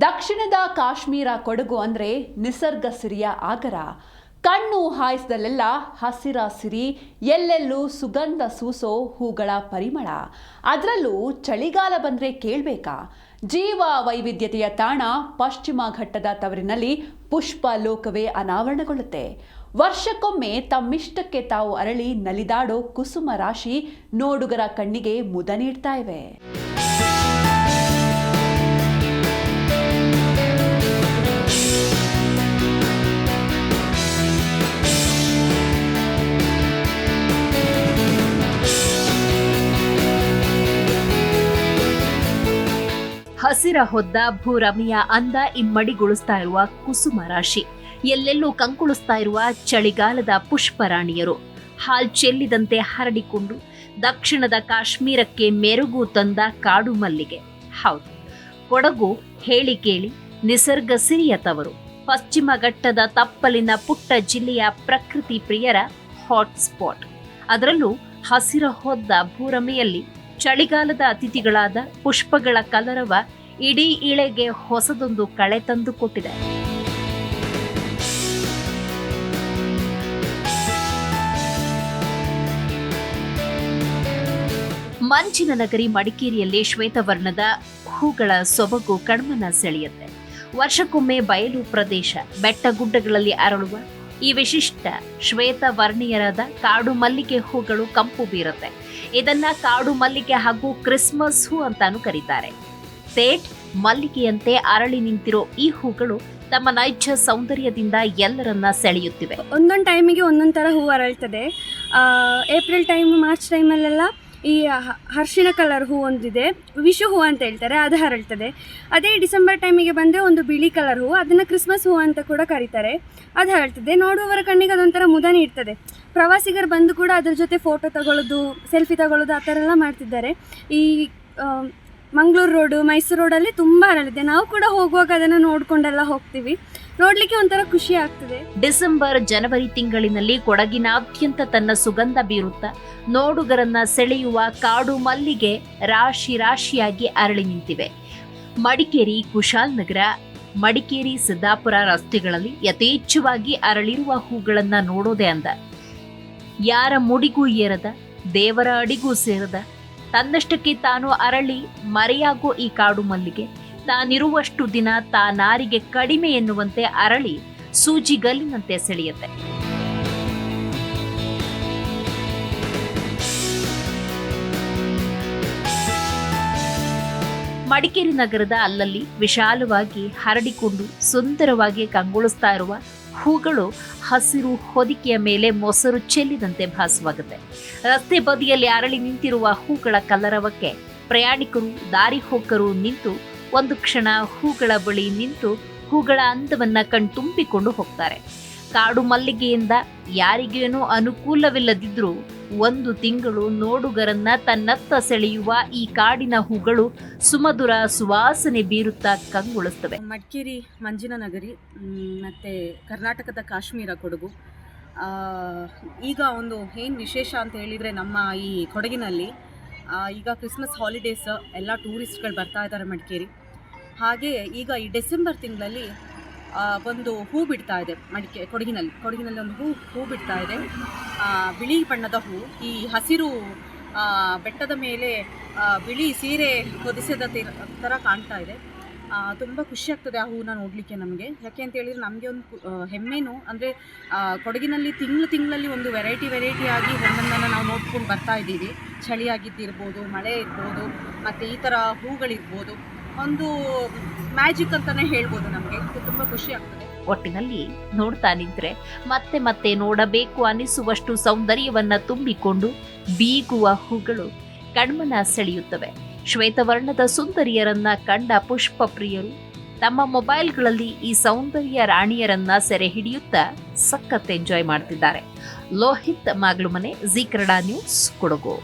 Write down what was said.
ದಕ್ಷಿಣದ ಕಾಶ್ಮೀರ ಕೊಡಗು ಅಂದರೆ ನಿಸರ್ಗ ಸಿರಿಯ ಆಗರ. ಕಣ್ಣು ಹಾಯಿಸಿದಲ್ಲೆಲ್ಲ ಹಸಿರ ಸಿರಿ, ಎಲ್ಲೆಲ್ಲೂ ಸುಗಂಧ ಸೂಸೋ ಹೂಗಳ ಪರಿಮಳ. ಅದರಲ್ಲೂ ಚಳಿಗಾಲ ಬಂದರೆ ಕೇಳಬೇಕಾ? ಜೀವ ವೈವಿಧ್ಯತೆಯ ತಾಣ ಪಶ್ಚಿಮ ಘಟ್ಟದ ತವರಿನಲ್ಲಿ ಪುಷ್ಪ ಲೋಕವೇ ಅನಾವರಣಗೊಳ್ಳುತ್ತೆ. ವರ್ಷಕ್ಕೊಮ್ಮೆ ತಮ್ಮಿಷ್ಟಕ್ಕೆ ತಾವು ಅರಳಿ ನಲಿದಾಡೋ ಕುಸುಮ ರಾಶಿ ನೋಡುಗರ ಕಣ್ಣಿಗೆ ಮುದ ನೀಡ್ತಾ ಇವೆ. ಹಸಿರ ಹೊದ್ದ ಭೂರಮೆಯ ಅಂದ ಇಮ್ಮಡಿಗೊಳಿಸ್ತಾ ಇರುವ ಕುಸುಮ ರಾಶಿ, ಎಲ್ಲೆಲ್ಲೂ ಕಂಕುಳಿಸ್ತಾ ಇರುವ ಚಳಿಗಾಲದ ಪುಷ್ಪರಾಣಿಯರು ಹಾಲ್ ಚೆಲ್ಲಿದಂತೆ ಹರಡಿಕೊಂಡು ದಕ್ಷಿಣದ ಕಾಶ್ಮೀರಕ್ಕೆ ಮೆರುಗು ತಂದ ಕಾಡು ಮಲ್ಲಿಗೆ. ಹೌದು, ಕೊಡಗು ಹೇಳಿ ಕೇಳಿ ನಿಸರ್ಗ ಸಿರಿಯ ತವರು. ಪಶ್ಚಿಮ ಘಟ್ಟದ ತಪ್ಪಲಿನ ಪುಟ್ಟ ಜಿಲ್ಲೆಯ ಪ್ರಕೃತಿ ಪ್ರಿಯರ ಹಾಟ್ ಸ್ಪಾಟ್. ಅದರಲ್ಲೂ ಹಸಿರ ಹೊದ್ದ ಭೂರಮೆಯಲ್ಲಿ ಚಳಿಗಾಲದ ಅತಿಥಿಗಳಾದ ಪುಷ್ಪಗಳ ಕಲರವ ಇಡೀ ಇಳೆಗೆ ಹೊಸದೊಂದು ಕಳೆ ತಂದು ಕೊಟ್ಟಿದೆ. ಮಂಜಿನ ನಗರಿ ಮಡಿಕೇರಿಯಲ್ಲಿ ಶ್ವೇತವರ್ಣದ ಹೂಗಳ ಸೊಬಗು ಕಣ್ಮನ ಸೆಳೆಯುತ್ತೆ. ವರ್ಷಕ್ಕೊಮ್ಮೆ ಬಯಲು ಪ್ರದೇಶ, ಬೆಟ್ಟಗುಡ್ಡಗಳಲ್ಲಿ ಅರಳುವ ಈ ವಿಶಿಷ್ಟ ಶ್ವೇತವರ್ಣೀಯರಾದ ಕಾಡು ಮಲ್ಲಿಗೆ ಹೂಗಳು ಕಂಪು ಬೀರುತ್ತೆ. ಇದನ್ನ ಕಾಡು ಮಲ್ಲಿಗೆ ಹಾಗೂ ಕ್ರಿಸ್ಮಸ್ ಹೂ ಅಂತಾನು ಕರೀತಾರೆ. ತೇಟ್ ಮಲ್ಲಿಗೆಯಂತೆ ಅರಳಿ ನಿಂತಿರೋ ಈ ಹೂಗಳು ತಮ್ಮ ನೈಜ ಸೌಂದರ್ಯದಿಂದ ಎಲ್ಲರನ್ನ ಸೆಳೆಯುತ್ತಿವೆ. ಒಂದೊಂದು ಟೈಮಿಗೆ ಒಂದೊಂದು ಥರ ಹೂ ಅರಳ್ತದೆ. ಏಪ್ರಿಲ್ ಟೈಮ್, ಮಾರ್ಚ್ ಟೈಮಲ್ಲೆಲ್ಲ ಈ ಅರಿಶಿಣ ಕಲರ್ ಹೂ ಒಂದಿದೆ, ವಿಷು ಹೂ ಅಂತ ಹೇಳ್ತಾರೆ, ಅದು ಹರಳ್ತದೆ. ಅದೇ ಡಿಸೆಂಬರ್ ಟೈಮಿಗೆ ಬಂದರೆ ಒಂದು ಬಿಳಿ ಕಲರ್ ಹೂ, ಅದನ್ನು ಕ್ರಿಸ್ಮಸ್ ಹೂ ಅಂತ ಕೂಡ ಕರೀತಾರೆ, ಅದು ಹರಳ್ತದೆ. ನೋಡುವವರ ಕಣ್ಣಿಗೆ ಅದೊಂಥರ ಮುದ ನೀಡ್ತದೆ. ಪ್ರವಾಸಿಗರು ಬಂದು ಕೂಡ ಅದ್ರ ಜೊತೆ ಫೋಟೋ ತಗೊಳ್ಳೋದು, ಸೆಲ್ಫಿ ತಗೊಳ್ಳೋದು ಆ ಥರ ಎಲ್ಲ ಮಾಡ್ತಿದ್ದಾರೆ. ಈ ಮಂಗಳೂರು ರೋಡು, ಮೈಸೂರು ರೋಡಲ್ಲಿ ತುಂಬ ಹರಳಿದೆ. ನಾವು ಕೂಡ ಹೋಗುವಾಗ ಅದನ್ನು ನೋಡ್ಕೊಂಡೆಲ್ಲ ಹೋಗ್ತೀವಿ. ನೋಡ್ಲಿಕ್ಕೆ ಒಂಥರ ಖುಷಿ ಆಗ್ತದೆ. ಡಿಸೆಂಬರ್, ಜನವರಿ ತಿಂಗಳಿನಲ್ಲಿ ಕೊಡಗಿನಾದ್ಯಂತ ತನ್ನ ಸುಗಂಧ ಬೀರುತ್ತಾ ನೋಡುಗರನ್ನ ಸೆಳೆಯುವ ಕಾಡು ಮಲ್ಲಿಗೆ ರಾಶಿ ರಾಶಿಯಾಗಿ ಅರಳಿ ನಿಂತಿವೆ. ಮಡಿಕೇರಿ, ಕುಶಾಲನಗರ, ಮಡಿಕೇರಿ, ಸಿದ್ದಾಪುರ ರಸ್ತೆಗಳಲ್ಲಿ ಯಥೇಚ್ಛವಾಗಿ ಅರಳಿರುವ ಹೂಗಳನ್ನ ನೋಡೋದೇ ಅಂದ. ಯಾರ ಮುಡಿಗೂ ಏರದ, ದೇವರ ಅಡಿಗೂ ಸೇರದ, ತನ್ನಷ್ಟಕ್ಕೆ ತಾನು ಅರಳಿ ಮರೆಯಾಗೋ ಈ ಕಾಡು ಮಲ್ಲಿಗೆ ತಾನಿರುವಷ್ಟು ದಿನ ತಾನಾರಿಗೆ ಕಡಿಮೆ ಎನ್ನುವಂತೆ ಅರಳಿ ಸೂಜಿಗಲ್ಲಿನಂತೆ ಸೆಳೆಯುತ್ತೆ. ಮಡಿಕೇರಿ ನಗರದ ಅಲ್ಲಲ್ಲಿ ವಿಶಾಲವಾಗಿ ಹರಡಿಕೊಂಡು ಸುಂದರವಾಗಿ ಕಂಗೊಳಿಸ್ತಾ ಇರುವ ಹೂಗಳು ಹಸಿರು ಹೊದಿಕೆಯ ಮೇಲೆ ಮೊಸರು ಚೆಲ್ಲಿದಂತೆ ಭಾಸವಾಗುತ್ತೆ. ರಸ್ತೆ ಬದಿಯಲ್ಲಿ ಅರಳಿ ನಿಂತಿರುವ ಹೂಗಳ ಕಲರವಕ್ಕೆ ಪ್ರಯಾಣಿಕರು, ದಾರಿ ಹೋಕರು ನಿಂತು ಒಂದು ಕ್ಷಣ ಹೂಗಳ ಬಳಿ ನಿಂತು ಹೂಗಳ ಅಂದವನ್ನ ಕಣ್ತುಂಬಿಕೊಂಡು ಹೋಗ್ತಾರೆ. ಕಾಡು ಮಲ್ಲಿಗೆಯಿಂದ ಯಾರಿಗೇನೂ ಅನುಕೂಲವಿಲ್ಲದಿದ್ರೂ 1 ತಿಂಗಳು ನೋಡುಗರನ್ನ ತನ್ನತ್ತ ಸೆಳೆಯುವ ಈ ಕಾಡಿನ ಹೂಗಳು ಸುಮಧುರ ಸುವಾಸನೆ ಬೀರುತ್ತಾ ಕಂಗೊಳಿಸ್ತವೆ. ಮಡಿಕೇರಿ ಮಂಜಿನ ನಗರಿ ಮತ್ತು ಕರ್ನಾಟಕದ ಕಾಶ್ಮೀರ ಕೊಡಗು. ಈಗ ಒಂದು ಏನು ವಿಶೇಷ ಅಂತ ಹೇಳಿದರೆ, ನಮ್ಮ ಈ ಕೊಡಗಿನಲ್ಲಿ ಈಗ ಕ್ರಿಸ್ಮಸ್ ಹಾಲಿಡೇಸ್ ಎಲ್ಲ ಟೂರಿಸ್ಟ್ಗಳು ಬರ್ತಾ ಇದ್ದಾರೆ ಮಡಿಕೇರಿ. ಹಾಗೆ ಈಗ ಈ ಡಿಸೆಂಬರ್ ತಿಂಗಳಲ್ಲಿ ಒಂದು ಹೂ ಬಿಡ್ತಾ ಇದೆ ಕೊಡಗಿನಲ್ಲಿ ಒಂದು ಹೂ ಬಿಡ್ತಾ ಇದೆ. ಬಿಳಿ ಬಣ್ಣದ ಹೂ, ಈ ಹಸಿರು ಬೆಟ್ಟದ ಮೇಲೆ ಬಿಳಿ ಸೀರೆ ಹೊದಿಸಿದ ಥರ ಕಾಣ್ತಾ ಇದೆ. ತುಂಬ ಖುಷಿ ಆಗ್ತದೆ ಆ ಹೂನ ನೋಡಲಿಕ್ಕೆ ನಮಗೆ. ಯಾಕೆ ಅಂತ ಹೇಳಿದರೆ ನಮಗೆ ಒಂದು ಹೆಮ್ಮೆನೂ, ಅಂದರೆ ಕೊಡಗಿನಲ್ಲಿ ತಿಂಗಳಲ್ಲಿ ಒಂದು ವೆರೈಟಿಯಾಗಿ ಒಂದೊಂದನ್ನು ನಾವು ನೋಡ್ಕೊಂಡು ಬರ್ತಾ ಇದ್ದೀವಿ. ಚಳಿಯಾಗಿದ್ದಿರ್ಬೋದು, ಮಳೆ ಇರ್ಬೋದು, ಮತ್ತು ಈ ಥರ ಹೂಗಳಿರ್ಬೋದು. ಒಂದು ಮ್ಯಾಜಿಕ್ ಅಂತಾನೆ ಹೇಳ್ಬೋದು. ನಮಗೆ ತುಂಬ ಖುಷಿ ಆಗ್ತದೆ. ಒಟ್ಟಿನಲ್ಲಿ ನೋಡ್ತಾ ನಿಂತ್ರೆ ಮತ್ತೆ ಮತ್ತೆ ನೋಡಬೇಕು ಅನಿಸುವಷ್ಟು ಸೌಂದರ್ಯವನ್ನ ತುಂಬಿಕೊಂಡು ಬೀಗುವ ಹೂಗಳು ಕಣ್ಮನ ಸೆಳೆಯುತ್ತವೆ. ಶ್ವೇತವರ್ಣದ ಸುಂದರಿಯರನ್ನ ಕಂಡ ಪುಷ್ಪ ಪ್ರಿಯರು ತಮ್ಮ ಮೊಬೈಲ್ಗಳಲ್ಲಿ ಈ ಸೌಂದರ್ಯ ರಾಣಿಯರನ್ನ ಸೆರೆ ಹಿಡಿಯುತ್ತಾ ಸಖತ್ ಎಂಜಾಯ್ ಮಾಡ್ತಿದ್ದಾರೆ. ಲೋಹಿತ್ ಮಾಗ್ಲುಮನೆ, ಜೀ ಕನ್ನಡ ನ್ಯೂಸ್, ಕೊಡಗು.